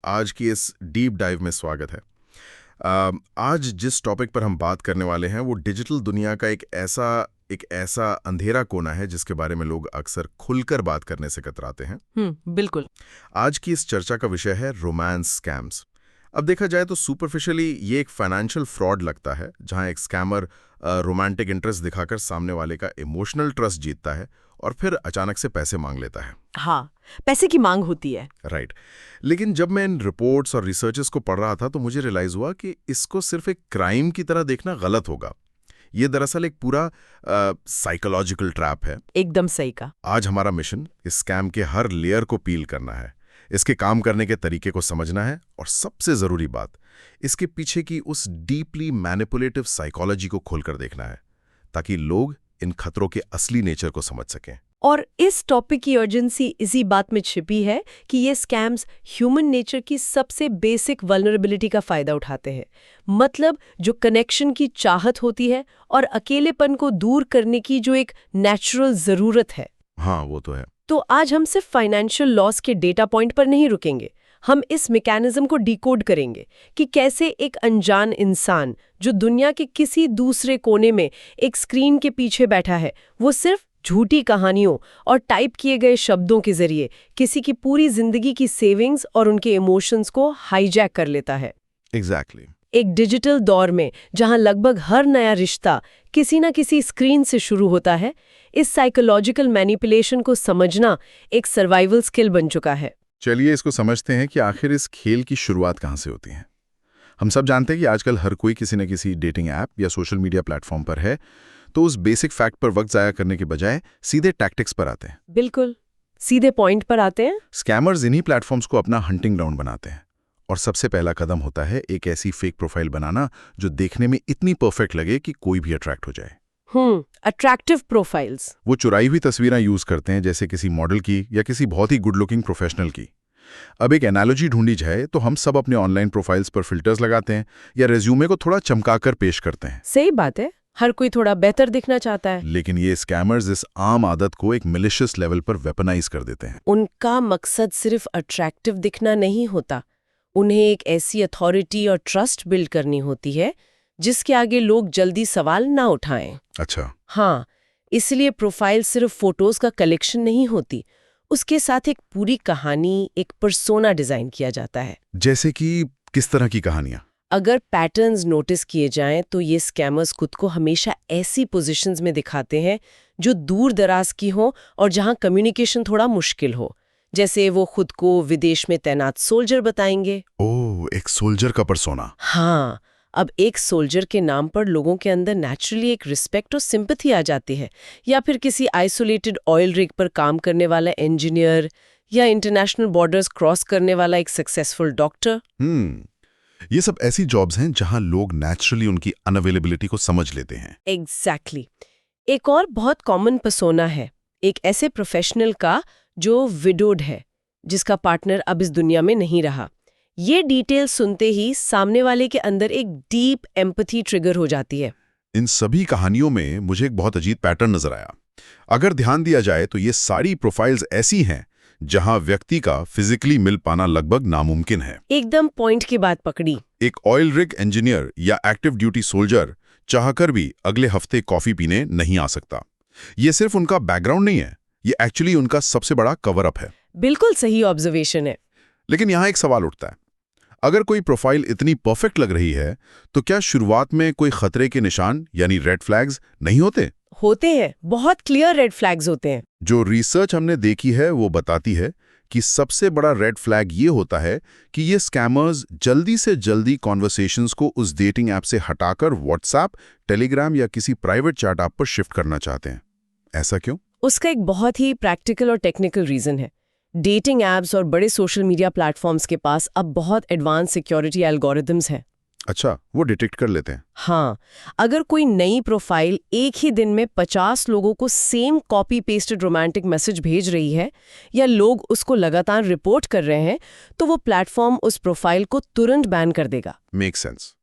आज की इस डीप डाइव में स्वागत है। आज जिस टॉपिक पर हम बात करने वाले हैं वो डिजिटल दुनिया का एक ऐसा अंधेरा कोना है जिसके बारे में लोग अक्सर खुलकर बात करने से कतराते हैं। बिल्कुल। आज की इस चर्चा का विषय है रोमांस स्कैम्स। अब देखा जाए तो सुपरफिशियली ये एक फाइनेंशियल फ्रॉड लगता है, जहां एक स्कैमर रोमांटिक इंटरेस्ट दिखाकर सामने वाले का इमोशनल ट्रस्ट जीतता है और फिर अचानक से पैसे मांग लेता है। हाँ, पैसे की मांग होती है। राइट। लेकिन जब मैं इन रिपोर्ट्स और रिसर्चेस को पढ़ रहा था तो मुझे रियलाइज हुआ कि इसको सिर्फ एक क्राइम की तरह देखना गलत होगा। ये दरअसल एक पूरा साइकोलॉजिकल ट्रैप है। एकदम सही का। आज हमारा मिशन इस स्कैम के हर लेयर को पील करना है, इसके काम करने के तरीके को समझना है और सबसे जरूरी बात, इसके पीछे की उस डीपली मैनिपुलेटिव साइकोलॉजी को खोलकर देखना है, ताकि लोग इन खतरों के असली नेचर को समझ सकें। और इस टॉपिक की अर्जेंसी इसी बात में छिपी है कि ये स्कैम्स ह्यूमन नेचर की सबसे बेसिक वल्नरेबिलिटी का फायदा उठाते हैं। मतलब जो कनेक्शन की चाहत होती है और अकेलेपन को दूर करने की जो एक नेचुरल जरूरत है। हाँ, वो तो है। तो आज हम सिर्फ फाइनेंशियल लॉस के डेटा पॉइंट पर नहीं रुकेंगे। हम इस मैकेनिज्म को डिकोड करेंगे कि कैसे एक अनजान इंसान जो दुनिया के किसी दूसरे कोने में एक स्क्रीन के पीछे बैठा है, वो सिर्फ झूठी कहानियों और टाइप किए गए शब्दों के जरिए किसी की पूरी जिंदगी की सेविंग्स और उनके इमोशंस को हाईजैक कर लेता है। एग्जैक्टली। एक डिजिटल दौर में जहां लगभग हर नया रिश्ता किसी न किसी स्क्रीन से शुरू होता है, इस साइकोलॉजिकल मैनिपुलेशन को समझना एक सर्वाइवल स्किल बन चुका है। चलिए इसको समझते हैं कि आखिर इस खेल की शुरुआत कहाँ से होती है। हम सब जानते हैं कि आजकल हर कोई किसी न किसी डेटिंग ऐप या सोशल मीडिया प्लेटफॉर्म पर है, तो उस बेसिक फैक्ट पर वक्त जाया करने के बजाय सीधे टैक्टिक्स पर आते हैं। बिल्कुल, सीधे पॉइंट पर आते हैं। स्कैमर्स इन्हीं प्लेटफॉर्म्स को अपना हंटिंग ग्राउंड बनाते हैं और सबसे पहला कदम होता है एक ऐसी फेक प्रोफाइल बनाना जो देखने में इतनी परफेक्ट लगे कि कोई भी अट्रैक्ट हो जाए। Attractive profiles. वो चुराई हुई तस्वीरें यूज करते हैं, जैसे किसी मॉडल की या किसी बहुत ही गुड लुकिंग प्रोफेशनल की। अब एक एनालॉजी ढूंढी जाए तो हम सब अपने ऑनलाइन प्रोफाइल्स पर फिल्टर्स लगाते हैं या रेज्यूमे को थोड़ा चमकाकर पेश करते हैं। सही बात है, हर कोई थोड़ा बेहतर दिखना चाहता है। लेकिन ये स्कैमर्स इस आम आदत को एक मिलिशियस लेवल पर वेपनाइज कर देते हैं। उनका मकसद सिर्फ अट्रैक्टिव दिखना नहीं होता, उन्हें एक ऐसी अथॉरिटी और ट्रस्ट बिल्ड करनी होती है जिसके आगे लोग जल्दी सवाल ना उठाएं। अच्छा। हाँ, इसलिए प्रोफाइल सिर्फ फोटोज का कलेक्शन नहीं होती, उसके साथ एक पूरी कहानी, एक पर्सोना डिजाइन किया जाता है। जैसे कि किस तरह की कहानियां? अगर पैटर्न्स नोटिस किए जाएं तो ये स्कैमर्स खुद को हमेशा ऐसी पोजीशंस में दिखाते हैं जो दूर दराज की हो और जहां कम्युनिकेशन थोड़ा मुश्किल हो। जैसे वो खुद को विदेश में तैनात सोल्जर बताएंगे। ओह, एक सोल्जर का पर्सोना। हाँ, अब एक सोल्जर के नाम पर लोगों के अंदर नेचुरली एक रिस्पेक्ट और सिंपैथी आ जाती है। या फिर किसी आइसोलेटेड ऑयल रिग पर काम करने वाला इंजीनियर या इंटरनेशनल बॉर्डर्स क्रॉस करने वाला एक सक्सेसफुल डॉक्टर। ये सब ऐसी जॉब्स हैं जहां लोग नेचुरली उनकी अनअवेलेबिलिटी को समझ लेते हैं। एग्जैक्टली। एक और बहुत कॉमन पर्सोना है एक ऐसे प्रोफेशनल का जो विडोड है, जिसका पार्टनर अब इस दुनिया में नहीं रहा। ये डिटेल सुनते ही सामने वाले के अंदर एक डीप एम्पैथी ट्रिगर हो जाती है। इन सभी कहानियों में मुझे एक बहुत अजीब पैटर्न नजर आया। अगर ध्यान दिया जाए तो ये सारी प्रोफाइल्स ऐसी हैं जहां व्यक्ति का फिजिकली मिल पाना लगभग नामुमकिन है। एकदम पॉइंट की बात पकड़ी। एक ऑयल रिग इंजीनियर या एक्टिव ड्यूटी सोल्जर चाहकर भी अगले हफ्ते कॉफी पीने नहीं आ सकता। ये सिर्फ उनका बैकग्राउंड नहीं है, ये एक्चुअली उनका सबसे बड़ा कवर अप है। बिल्कुल सही ऑब्जर्वेशन है। लेकिन यहां एक सवाल उठता है, अगर कोई प्रोफाइल इतनी परफेक्ट लग रही है तो क्या शुरुआत में कोई खतरे के निशान यानी रेड फ्लैग्स नहीं होते? होते हैं, बहुत क्लियर रेड फ्लैग्स होते हैं। जो रिसर्च हमने देखी है वो बताती है कि सबसे बड़ा रेड फ्लैग ये होता है कि ये स्कैमर्स जल्दी से जल्दी कॉन्वर्सेशंस को उस डेटिंग ऐप से हटाकर व्हाट्सएप, टेलीग्राम या किसी प्राइवेट चैट ऐप पर शिफ्ट करना चाहते हैं। ऐसा क्यों? उसका एक बहुत ही प्रैक्टिकल और टेक्निकल रीजन है। डेटिंग ऐप्स और बड़े सोशल मीडिया प्लेटफॉर्म्स के पास अब बहुत एडवांस सिक्योरिटी एल्गोरिथम्स हैं। अच्छा, वो डिटेक्ट कर लेते हैं। हाँ, अगर कोई नई प्रोफाइल एक ही दिन में 50 लोगों को same copy pasted romantic message भेज रही है या लोग उसको लगातार रिपोर्ट कर रहे हैं, तो वो प्लेटफॉर्म उस प्रोफाइल को तुरंत बैन कर देगा। Make sense.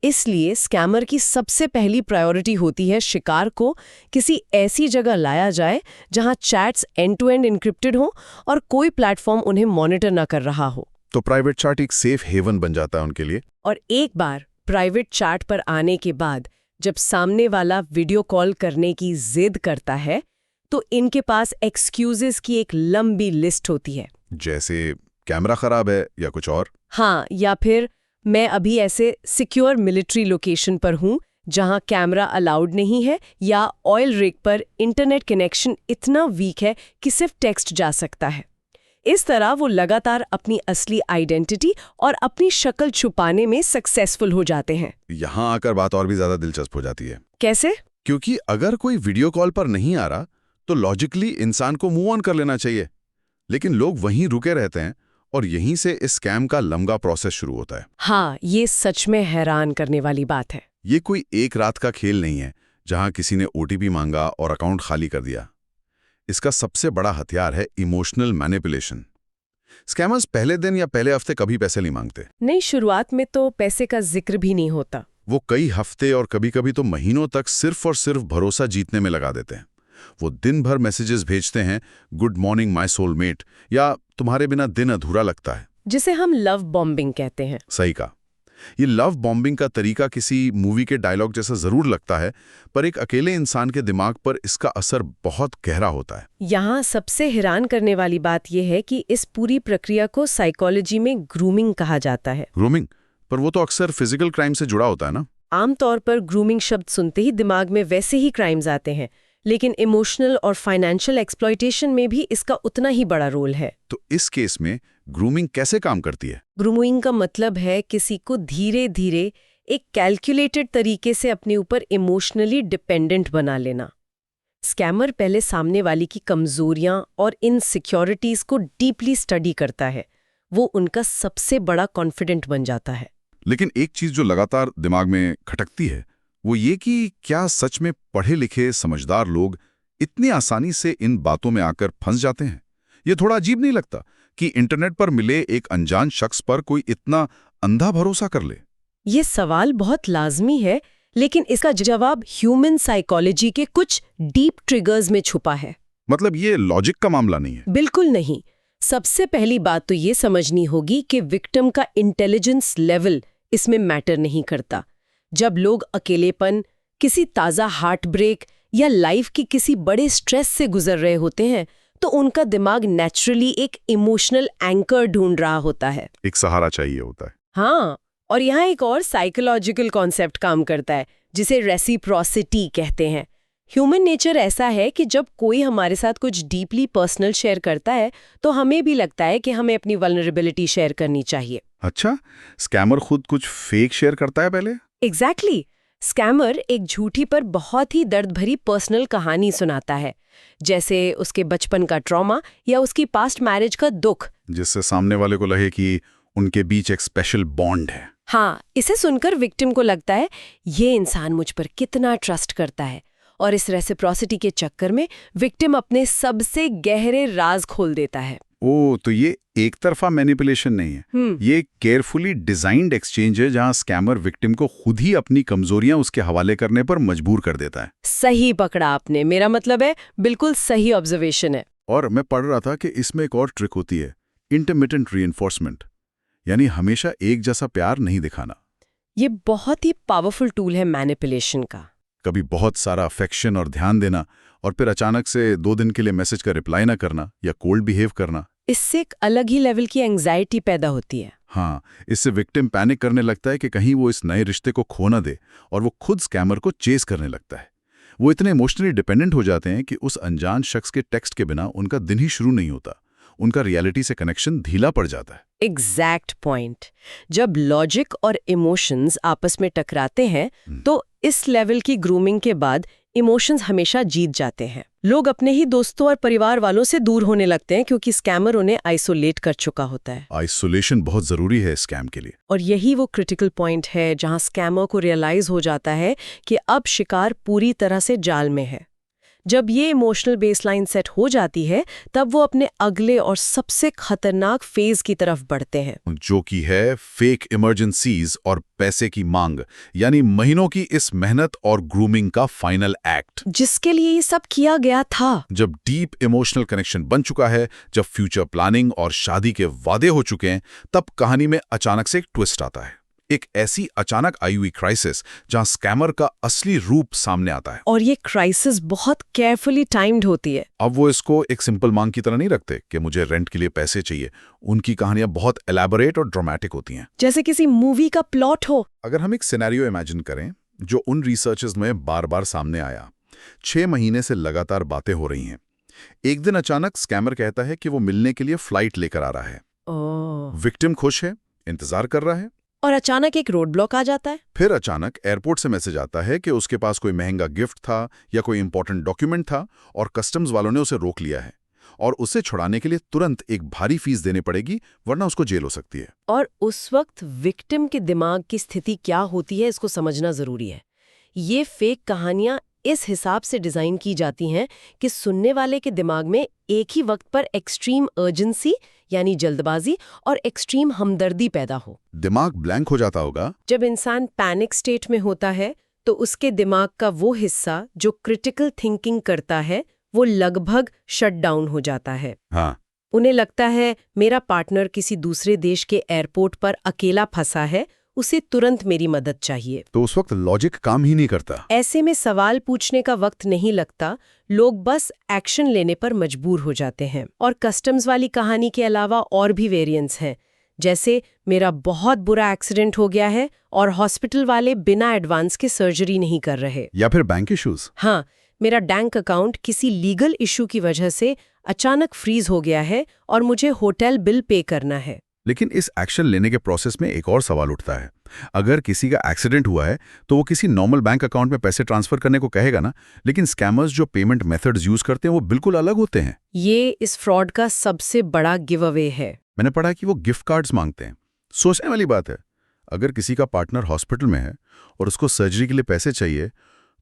इसलिए स्कैमर की सबसे पहली प्रायोरिटी होती है शिकार को किसी ऐसी जगह लाया जाए जहां chats end to end encrypted हो और कोई प्लेटफॉर्म उन्हें मॉनिटर ना कर रहा हो। तो प्राइवेट चैट एक सेफ हेवन बन जाता है उनके लिए। और एक बार प्राइवेट चैट पर आने के बाद जब सामने वाला वीडियो कॉल करने की जिद करता है तो इनके पास एक्सक्यूजेस की एक लंबी लिस्ट होती है। जैसे कैमरा खराब है या कुछ और। हाँ, या फिर मैं अभी ऐसे सिक्योर मिलिट्री लोकेशन पर हूँ जहाँ कैमरा अलाउड नहीं है, या ऑयल रिग पर इंटरनेट कनेक्शन इतना वीक है कि सिर्फ टेक्स्ट जा सकता है। इस तरह वो लगातार अपनी असली आइडेंटिटी और अपनी शक्ल छुपाने में सक्सेसफुल हो जाते हैं। यहाँ आकर बात और भी ज्यादा दिलचस्प हो जाती है। कैसे? क्योंकि अगर कोई वीडियो कॉल पर नहीं आ रहा तो लॉजिकली इंसान को मूव ऑन कर लेना चाहिए, लेकिन लोग वहीं रुके रहते हैं और यहीं से इस स्कैम का लंबा प्रोसेस शुरू होता है। हाँ, ये सच में हैरान करने वाली बात है। ये कोई एक रात का खेल नहीं है जहां किसी ने ओटीपी मांगा और अकाउंट खाली कर दिया। इसका सबसे बड़ा हथियार है इमोशनल मैनिपुलेशन। स्कैमर्स पहले दिन या पहले हफ्ते कभी पैसे नहीं मांगते। नहीं, शुरुआत में तो पैसे का जिक्र भी नहीं होता। वो कई हफ्ते और कभी-कभी तो महीनों तक सिर्फ और सिर्फ भरोसा जीतने में लगा देते हैं। वो दिन भर मैसेजेस भेजते हैं, गुड मॉर्निंग माय सोलमेट, या तुम्हारे बिना दिन अधूरा लगता है, जिसे हम लव बॉम्बिंग कहते हैं। सही कहा। ये लव बॉम्बिंग का तरीका किसी मूवी के डायलॉग जैसा जरूर लगता है, पर एक अकेले इंसान के दिमाग पर इसका असर बहुत गहरा होता है। यहाँ सबसे हैरान करने वाली बात यह है कि इस पूरी प्रक्रिया को साइकोलॉजी में ग्रूमिंग कहा जाता है। ग्रूमिंग? पर वो तो अक्सर फिजिकल क्राइम से जुड़ा होता है ना? आमतौर पर ग्रूमिंग शब्द सुनते ही दिमाग में वैसे ही क्राइम्स आते हैं, लेकिन इमोशनल और फाइनेंशियल एक्सप्लॉयटेशन में भी इसका उतना ही बड़ा रोल है। तो इस केस में ग्रूमिंग कैसे काम करती है? ग्रूमिंग का मतलब है किसी को धीरे धीरे एक कैलकुलेटेड तरीके से अपने ऊपर इमोशनली डिपेंडेंट बना लेना। स्कैमर पहले सामने वाले की कमजोरियां और इनसिक्योरिटीज को डीपली स्टडी करता है। वो उनका सबसे बड़ा कॉन्फिडेंट बन जाता है। लेकिन एक चीज जो लगातार दिमाग में खटकती है वो ये कि क्या सच में पढ़े लिखे समझदार लोग इतनी आसानी से इन बातों में आकर फंस जाते हैं? ये थोड़ा अजीब नहीं लगता कि इंटरनेट पर मिले एक अनजान शख्स पर कोई इतना अंधा भरोसा कर ले? ये सवाल बहुत लाजमी है, लेकिन इसका जवाब ह्यूमन साइकोलॉजी के कुछ डीप ट्रिगर्स में छुपा है। मतलब ये लॉजिक का मामला नहीं है? बिल्कुल नहीं। सबसे पहली बात तो ये समझनी होगी कि विक्टिम का इंटेलिजेंस लेवल इसमें मैटर नहीं करता। जब लोग अकेलेपन, किसी ताज़ा हार्ट ब्रेक या लाइफ की किसी बड़े स्ट्रेस से गुजर रहे होते हैं तो उनका दिमाग नेचुरली एक इमोशनल एंकर ढूंढ रहा होता है। एक सहारा चाहिए होता है। हाँ, और यहाँ एक और साइकोलॉजिकल कॉन्सेप्ट काम करता है जिसे रेसिप्रोसिटी कहते हैं। ह्यूमन नेचर ऐसा है कि जब कोई हमारे साथ कुछ डीपली पर्सनल शेयर करता है तो हमें भी लगता है कि हमें अपनी वल्नरेबिलिटी शेयर करनी चाहिए। अच्छा, स्कैमर खुद कुछ फेक शेयर करता है पहले? एग्जैक्टली। स्कैमर एक झूठी पर बहुत ही दर्द भरी पर्सनल कहानी सुनाता है, जैसे उसके बचपन का ट्रॉमा या उसकी पास्ट मैरिज का दुख, जिससे सामने वाले को लगे कि उनके बीच एक स्पेशल बॉन्ड है। हाँ, इसे सुनकर विक्टिम को लगता है ये इंसान मुझ पर कितना ट्रस्ट करता है, और इस रेसिप्रोसिटी के चक्कर में विक्टिम अपने सबसे गहरे राज खोल देता है। ओ, तो ये एक तरफा मैनिपुलेशन नहीं है, ये केयरफुली डिजाइंड एक्सचेंज है जहां स्कैमर विक्टिम को खुद ही अपनी कमजोरियां उसके हवाले करने पर मजबूर कर देता है। सही पकड़ा आपने, मेरा मतलब है बिल्कुल सही ऑब्जर्वेशन है। और मैं पढ़ रहा था कि इसमें एक और ट्रिक होती है, इंटरमिटेंट रीइंफोर्समेंट, यानी हमेशा एक जैसा प्यार नहीं दिखाना। ये बहुत ही पावरफुल टूल है मैनिपुलेशन का। कभी बहुत सारा अफेक्शन और ध्यान देना और फिर अचानक से 2 दिन के लिए मैसेज का रिप्लाई ना करना या कोल्ड बिहेव करना। इससे एक अलग ही लेवल की एंग्जाइटी पैदा होती है। हाँ, इससे विक्टिम पैनिक करने लगता है कि कहीं वो इस नए रिश्ते को खो ना दे, और वो खुद स्कैमर को चेस करने लगता है। वो इतने इमोशनली डिपेंडेंट हो जाते हैं कि उस अनजान शख्स के टेक्स्ट के बिना उनका दिन ही शुरू नहीं होता। उनका रियलिटी से कनेक्शन ढीला पड़ जाता है। Exact point. जब लॉजिक और इमोशंस आपस में टकराते हैं तो इस लेवल की ग्रूमिंग के बाद इमोशंस हमेशा जीत जाते हैं। लोग अपने ही दोस्तों और परिवार वालों से दूर होने लगते हैं क्योंकि स्कैमर उन्हें आइसोलेट कर चुका होता है। आइसोलेशन बहुत जरूरी है स्कैम के लिए। और यही वो क्रिटिकल पॉइंट है जहां स्कैमर को रियलाइज हो जाता है कि अब शिकार पूरी तरह से जाल में है। जब ये इमोशनल बेसलाइन सेट हो जाती है तब वो अपने अगले और सबसे खतरनाक फेज की तरफ बढ़ते हैं, जो कि है फेक इमरजेंसीज और पैसे की मांग, यानी महीनों की इस मेहनत और ग्रूमिंग का फाइनल एक्ट, जिसके लिए ये सब किया गया था। जब डीप इमोशनल कनेक्शन बन चुका है, जब फ्यूचर प्लानिंग और शादी के वादे हो चुके हैं, तब कहानी में अचानक से एक ट्विस्ट आता है। एक ऐसी अचानक आई हुई क्राइसिस जहां स्कैमर का असली रूप सामने आता है। और ये क्राइसिस बहुत केयरफुली टाइम्ड होती है। अब वो इसको एक सिंपल मांग की तरह नहीं रखते कि मुझे रेंट के लिए पैसे चाहिए। उनकी कहानियां बहुत एलैबोरेट और ड्रामेटिक होती हैं, जैसे किसी मूवी का प्लॉट हो। अगर हम एक सिनेरियो इमेजिन करें जो उन रिसर्चेस में बार बार सामने आया। 6 महीने से लगातार बातें हो रही हैं। एक दिन अचानक स्कैमर कहता है कि वो मिलने के लिए फ्लाइट लेकर आ रहा है। विक्टिम खुश है, इंतजार कर रहा है, और अचानक एक रोड ब्लॉक आ जाता है। फिर अचानक एयरपोर्ट से मैसेज आता है कि उसके पास कोई महंगा गिफ्ट था या कोई इंपॉर्टेंट डॉक्यूमेंट था और कस्टम्स वालों ने उसे रोक लिया है और उसे छुड़ाने के लिए तुरंत एक भारी फीस देनी पड़ेगी, वरना उसको जेल हो सकती है। और उस वक्त विक्टिम के दिमाग की स्थिति क्या होती है, इसको समझना जरूरी है। ये फेक कहानियां इस हिसाब से डिजाइन की जाती हैं कि सुनने वाले के दिमाग में एक ही वक्त पर एक्सट्रीम अर्जेंसी यानी जल्दबाजी और एक्सट्रीम हमदर्दी पैदा हो। दिमाग ब्लैंक हो जाता होगा। जब इंसान पैनिक स्टेट में होता है तो उसके दिमाग का वो हिस्सा जो क्रिटिकल थिंकिंग करता है वो लगभग शट डाउन हो जाता है। हाँ, उन्हें लगता है मेरा पार्टनर किसी दूसरे देश के एयरपोर्ट पर अकेला फंसा है, उसे तुरंत मेरी मदद चाहिए। तो उस वक्त लॉजिक काम ही नहीं करता। ऐसे में सवाल पूछने का वक्त नहीं लगता, लोग बस एक्शन लेने पर मजबूर हो जाते हैं। और कस्टम्स वाली कहानी के अलावा और भी वेरिएंट्स हैं, जैसे मेरा बहुत बुरा एक्सीडेंट हो गया है और हॉस्पिटल वाले बिना एडवांस के सर्जरी नहीं कर रहे। या फिर बैंक इश्यूज। हाँ, मेरा बैंक अकाउंट किसी लीगल इशू की वजह से अचानक फ्रीज हो गया है और मुझे होटल बिल पे करना है। लेकिन इस एक्शन लेने के प्रोसेस में एक और सवाल उठता है। अगर किसी का एक्सीडेंट हुआ है तो वो किसी नॉर्मल बैंक अकाउंट में पैसे ट्रांसफर करने को कहेगा ना, लेकिन स्कैमर्स जो पेमेंट मेथड्स यूज करते हैं वो बिल्कुल अलग होते हैं। ये इस फ्रॉड का सबसे बड़ा गिव अवे है। मैंने पढ़ा कि वो गिफ्ट कार्ड्स मांगते हैं। सोचने वाली बात है, अगर किसी का पार्टनर हॉस्पिटल में है और उसको सर्जरी के लिए पैसे चाहिए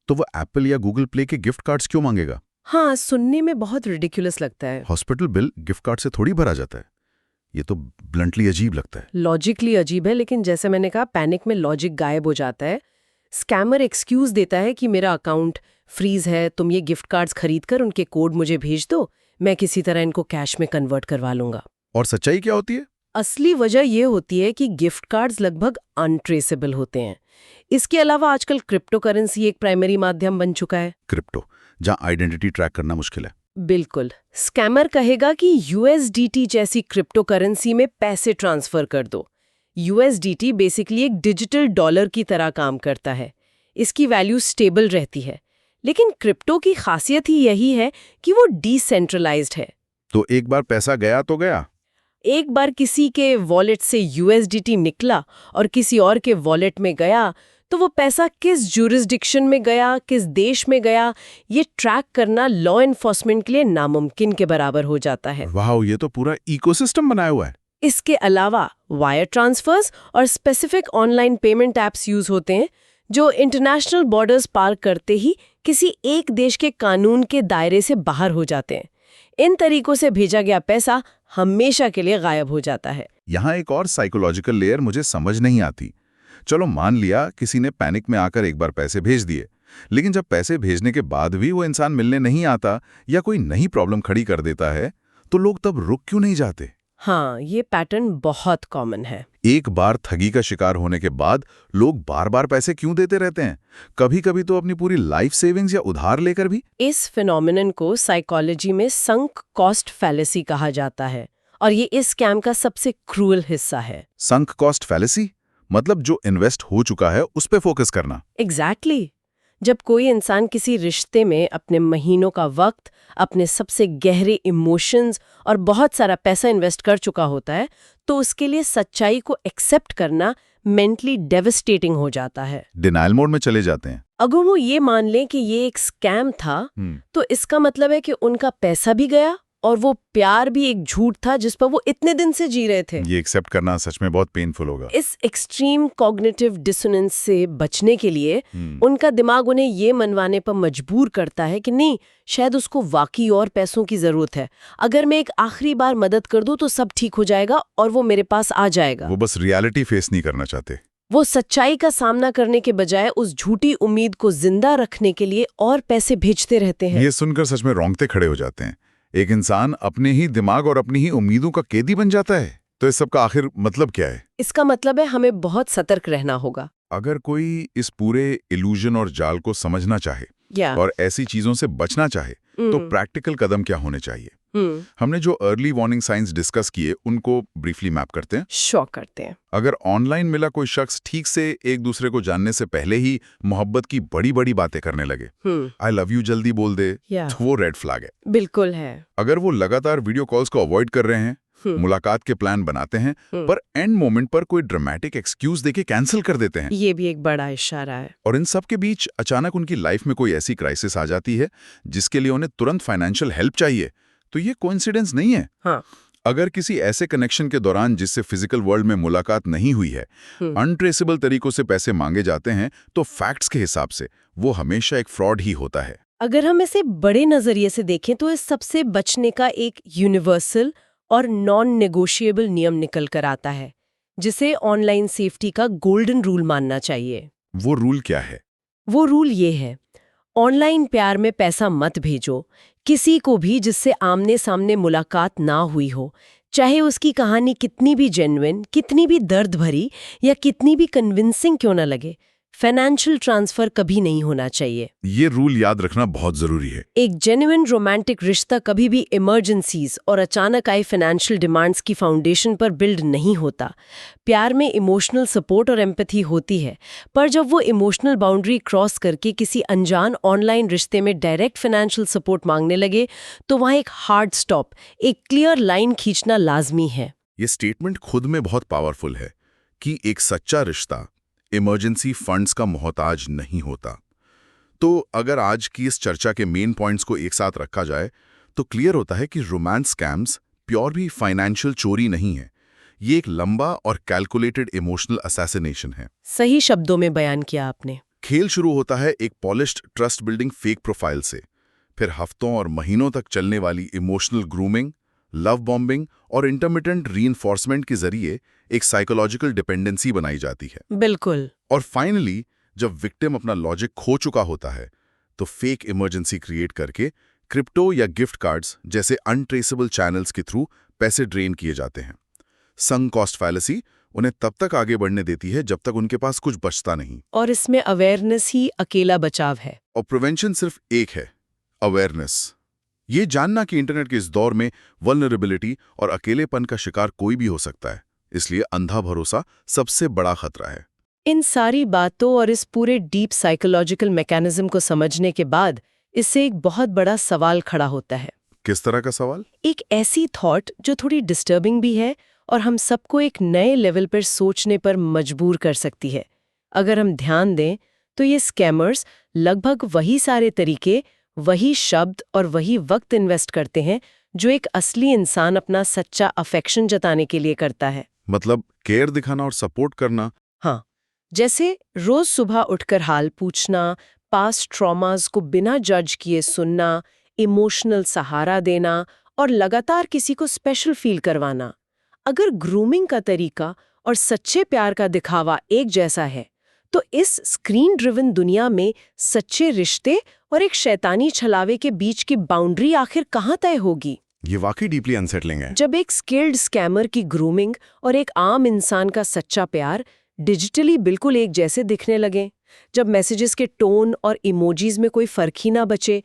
तो वो एप्पल या गूगल प्ले के गिफ्ट कार्ड्स क्यों मांगेगा? हाँ, सुनने में बहुत रिडिकुलस लगता है। हॉस्पिटल बिल गिफ्ट कार्ड से थोड़ी भरा जाता है। ये तो ब्लंटली अजीब लगता है। लॉजिकली अजीब है, लेकिन जैसे मैंने कहा पैनिक में लॉजिक गायब हो जाता है। स्कैमर एक्सक्यूज देता है कि मेरा अकाउंट फ्रीज है, तुम ये गिफ्ट कार्ड्स खरीद कर उनके कोड मुझे भेज दो, मैं किसी तरह इनको कैश में कन्वर्ट करवा लूंगा। और सच्चाई क्या होती है? असली वजह ये होती है कि गिफ्ट कार्ड्स लगभग अनट्रेसेबल होते हैं। इसके अलावा आजकल क्रिप्टो करेंसी एक प्राइमरी माध्यम बन चुका है। क्रिप्टो, जहां आइडेंटिटी ट्रैक करना मुश्किल है। बिल्कुल। स्कैमर कहेगा कि USDT जैसी क्रिप्टो करेंसी में पैसे ट्रांसफर कर दो। USDT बेसिकली एक डिजिटल डॉलर की तरह काम करता है। इसकी वैल्यू स्टेबल रहती है। लेकिन क्रिप्टो की खासियत ही यही है कि वो डिसेंट्रलाइज्ड है। तो एक बार पैसा गया तो गया। एक बार किसी के वॉलेट से USDT निकला और किसी और के वॉलेट में गया तो वो पैसा किस ज्यूरिसडिक्शन में गया, किस देश में गया, ये ट्रैक करना लॉ एनफोर्समेंट के लिए नामुमकिन के बराबर हो जाता है। वाह, ये तो पूरा इकोसिस्टम बनाया हुआ है। इसके अलावा वायर ट्रांसफर्स और specific online payment apps use होते हैं जो इंटरनेशनल बॉर्डर्स पार करते ही किसी एक देश के कानून के दायरे से बाहर हो जाते हैं। इन तरीकों से भेजा गया पैसा हमेशा के लिए गायब हो जाता है। यहाँ एक और साइकोलॉजिकल लेयर मुझे समझ नहीं आती। चलो मान लिया किसी ने पैनिक में आकर एक बार पैसे भेज दिए, लेकिन जब पैसे भेजने के बाद भी वो इंसान मिलने नहीं आता या कोई नई प्रॉब्लम खड़ी कर देता है तो लोग तब रुक क्यों नहीं जाते? हाँ, ये पैटर्न बहुत कॉमन है। एक बार ठगी का शिकार होने के बाद लोग बार बार पैसे क्यों देते रहते हैं? कभी कभी तो अपनी पूरी लाइफ सेविंग्स या उधार लेकर भी। इस फिनोमिनन को साइकोलॉजी में संक कॉस्ट फैलेसी कहा जाता है और ये इस स्कैम का सबसे क्रूअल हिस्सा है। संक कॉस्ट फैलेसी मतलब जो इन्वेस्ट हो चुका है उस पे फोकस करना। एग्जैक्टली। जब कोई इंसान किसी रिश्ते में अपने महीनों का वक्त, अपने सबसे गहरे इमोशंस और बहुत सारा पैसा इन्वेस्ट कर चुका होता है तो उसके लिए सच्चाई को एक्सेप्ट करना मेंटली डेविस्टेटिंग हो जाता है। डिनायल मोड में चले जाते हैं। अगर वो ये मान लें कि ये एक स्कैम था तो इसका मतलब है कि उनका पैसा भी गया और वो प्यार भी एक झूठ था जिस पर वो इतने दिन से जी रहे थे। ये एक्सेप्ट करना सच में बहुत पेनफुल होगा। इस एक्सट्रीम कॉग्निटिव डिसोनेंस से बचने के लिए उनका दिमाग उन्हें ये मनवाने पर मजबूर करता है कि नहीं, शायद उसको वाकई और पैसों की जरूरत है। अगर मैं एक आखिरी बार मदद कर दूं तो सब ठीक हो जाएगा और वो मेरे पास आ जाएगा। वो बस रियलिटी फेस नहीं करना चाहते। वो सच्चाई का सामना करने के बजाय उस झूठी उम्मीद को जिंदा रखने के लिए और पैसे भेजते रहते हैं। ये सुनकर सच में रोंगटे खड़े हो जाते हैं। एक इंसान अपने ही दिमाग और अपनी ही उम्मीदों का कैदी बन जाता है। तो इस सब का आखिर मतलब क्या है? इसका मतलब है हमें बहुत सतर्क रहना होगा। अगर कोई इस पूरे इल्यूजन और जाल को समझना चाहे और ऐसी चीजों से बचना चाहे तो प्रैक्टिकल कदम क्या होने चाहिए? हमने जो अर्ली वार्निंग साइंस डिस्कस किए उनको ब्रीफली मैप करते हैं। शॉक करते हैं। अगर ऑनलाइन मिला कोई शख्स ठीक से एक दूसरे को जानने से पहले ही मोहब्बत की बड़ी बड़ी बातें करने लगे, आई लव यू जल्दी बोल दे, तो वो रेड फ्लैग है। बिल्कुल है। अगर वो लगातार वीडियो कॉल्स को अवॉइड कर रहे हैं, मुलाकात के प्लान बनाते हैं, पर एंड मोमेंट पर कोई ड्रामेटिक एक्सक्यूज देके कैंसिल कर देते हैं, ये भी एक बड़ा इशारा है। और इन सब के बीच अचानक उनकी लाइफ में कोई ऐसी क्राइसिस आ जाती है जिसके लिए उन्हें तुरंत फाइनेंशियल हेल्प चाहिए, तो ये कोइंसिडेंस नहीं है। हाँ। अगर किसी ऐसे कनेक्शन के दौरान जिससे फिजिकल वर्ल्ड में मुलाकात नहीं हुई है, अनट्रेसेबल तरीकों से पैसे मांगे जाते हैं, तो फैक्ट्स के हिसाब से वो हमेशा एक फ्रॉड ही होता है। अगर हम इसे बड़े नजरिए से देखें तो इस सबसे बचने का एक यूनिवर्सल और नॉन नेगोशिएबल नियम निकल कर आता है, जिसे ऑनलाइन सेफ्टी का गोल्डन रूल मानना चाहिए। वो रूल क्या है? वो रूल ये है, ऑनलाइन प्यार में पैसा मत भेजो किसी को भी जिससे आमने सामने मुलाकात ना हुई हो, चाहे उसकी कहानी कितनी भी जेन्युइन, कितनी भी दर्द भरी या कितनी भी कन्विंसिंग क्यों ना लगे। फाइनेंशियल ट्रांसफर कभी नहीं होना चाहिए। ये रूल याद रखना बहुत जरूरी है। एक जेन्युइन रोमांटिक रिश्ता कभी भी इमरजेंसीज और अचानक आई फाइनेंशियल डिमांड्स की फाउंडेशन पर बिल्ड नहीं होता। प्यार में इमोशनल सपोर्ट और एम्पैथी होती है, पर जब वो इमोशनल बाउंड्री क्रॉस करके किसी अनजान ऑनलाइन रिश्ते में डायरेक्ट फाइनेंशियल सपोर्ट मांगने लगे, तो वहाँ एक हार्ड स्टॉप, एक क्लियर लाइन खींचना लाजमी है। ये स्टेटमेंट खुद में बहुत पावरफुल है कि एक सच्चा रिश्ता इमरजेंसी फंड्स का मोहताज नहीं होता। तो अगर आज की इस चर्चा के मेन पॉइंट्स को एक साथ रखा जाए तो क्लियर होता है कि रोमांस स्कैम्स प्योर भी फाइनेंशियल चोरी नहीं है। ये एक लंबा और कैलकुलेटेड इमोशनल असैसिनेशन है। सही शब्दों में बयान किया आपने। खेल शुरू होता है एक polished trust building fake profile से, फिर हफ्तों और महीनों तक चलने वाली इमोशनल ग्रूमिंग, लव बॉम्बिंग और इंटरमिटेंट रीइंफोर्समेंट के जरिए एक साइकोलॉजिकल डिपेंडेंसी बनाई जाती है। बिल्कुल। और फाइनली जब विक्टिम अपना लॉजिक खो चुका होता है तो फेक इमरजेंसी क्रिएट करके क्रिप्टो या गिफ्ट कार्ड्स जैसे अनट्रेसेबल चैनल्स के थ्रू पैसे ड्रेन किए जाते हैं। संक कॉस्ट फैलेसी उन्हें तब तक आगे बढ़ने देती है जब तक उनके पास कुछ बचता नहीं। और इसमें अवेयरनेस ही अकेला बचाव है। और प्रिवेंशन सिर्फ एक है, अवेयरनेस। ये जानना कि इंटरनेट के इस दौर में वल्नरेबिलिटी और अकेलेपन का शिकार कोई भी हो सकता है, इसलिए अंधा भरोसा सबसे बड़ा खतरा है। इन सारी बातों और इस पूरे डीप साइकोलॉजिकल मैकेनिज्म को समझने के बाद इससे एक बहुत बड़ा सवाल खड़ा होता है। किस तरह का सवाल? एक ऐसी थॉट जो थोड़ी डिस्टर्बिंग भी है और हम सबको एक नए लेवल पर सोचने पर मजबूर कर सकती है। अगर हम ध्यान दें तो ये स्कैमर्स लगभग वही सारे तरीके, वही शब्द और वही वक्त इन्वेस्ट करते हैं जो एक असली इंसान अपना सच्चा अफेक्शन जताने के लिए करता है। मतलब केयर दिखाना और सपोर्ट करना। हाँ, जैसे रोज सुबह उठकर हाल पूछना, पास्ट ट्रॉमास को बिना जज किए सुनना, इमोशनल सहारा देना और लगातार किसी को स्पेशल फील करवाना। अगर ग्रूमिंग का तरीका और सच्चे प्यार का दिखावा एक जैसा है, तो इस स्क्रीन ड्रिवन दुनिया में सच्चे रिश्ते और एक शैतानी छलावे के बीच की बाउंड्री आखिर कहाँ तय होगी? ये वाकई डीपली अनसेटलिंग है। जब एक स्किल्ड स्कैमर की ग्रूमिंग और एक आम इंसान का सच्चा प्यार डिजिटली बिल्कुल एक जैसे दिखने लगे, जब मैसेजेस के टोन और इमोजीज में कोई फर्क ही ना बचे,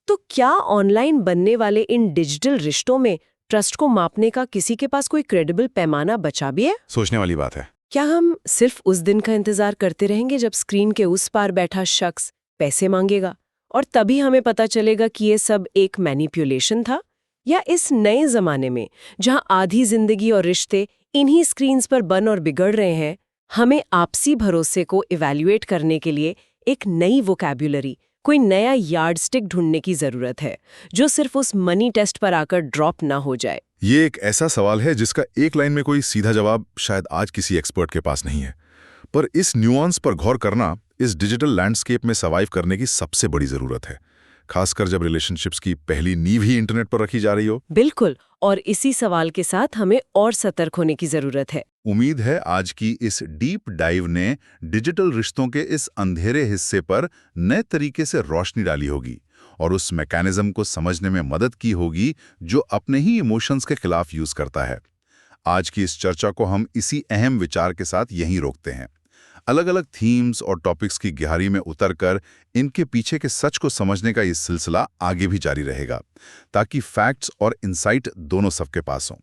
तो क्या ऑनलाइन बनने वाले इन डिजिटल रिश्तों में ट्रस्ट को मापने का किसी के पास कोई क्रेडिबल पैमाना बचा भी है? सोचने वाली बात है। क्या हम सिर्फ उस दिन का इंतजार करते रहेंगे जब स्क्रीन के उस पार बैठा शख्स पैसे मांगेगा और तभी हमें पता चलेगा कि ये सब एक मैनिपुलेशन था? या इस नए जमाने में जहां आधी जिंदगी और रिश्ते इन्हीं स्क्रीन्स पर बन और बिगड़ रहे हैं, हमें आपसी भरोसे को इवैल्यूएट करने के लिए एक नई वोकैब्युलरी, कोई नया यार्डस्टिक ढूंढने की जरूरत है जो सिर्फ उस मनी टेस्ट पर आकर ड्रॉप ना हो जाए। ये एक ऐसा सवाल है जिसका एक लाइन में कोई सीधा जवाब शायद आज किसी एक्सपर्ट के पास नहीं है, पर इस न्यूआंस पर गौर करना इस डिजिटल लैंडस्केप में सर्वाइव करने की सबसे बड़ी जरूरत है, खासकर जब रिलेशनशिप्स की पहली नींव ही इंटरनेट पर रखी जा रही हो। बिल्कुल, और इसी सवाल के साथ हमें और सतर्क होने की जरूरत है। उम्मीद है आज की इस डीप डाइव ने डिजिटल रिश्तों के इस अंधेरे हिस्से पर नए तरीके से रोशनी डाली होगी और उस मैकेनिज्म को समझने में मदद की होगी जो अपने ही इमोशंस के खिलाफ यूज करता है। आज की इस चर्चा को हम इसी अहम विचार के साथ यहीं रोकते हैं। अलग अलग थीम्स और टॉपिक्स की गहराई में उतरकर इनके पीछे के सच को समझने का ये सिलसिला आगे भी जारी रहेगा, ताकि फैक्ट्स और इंसाइट दोनों सबके पास हों।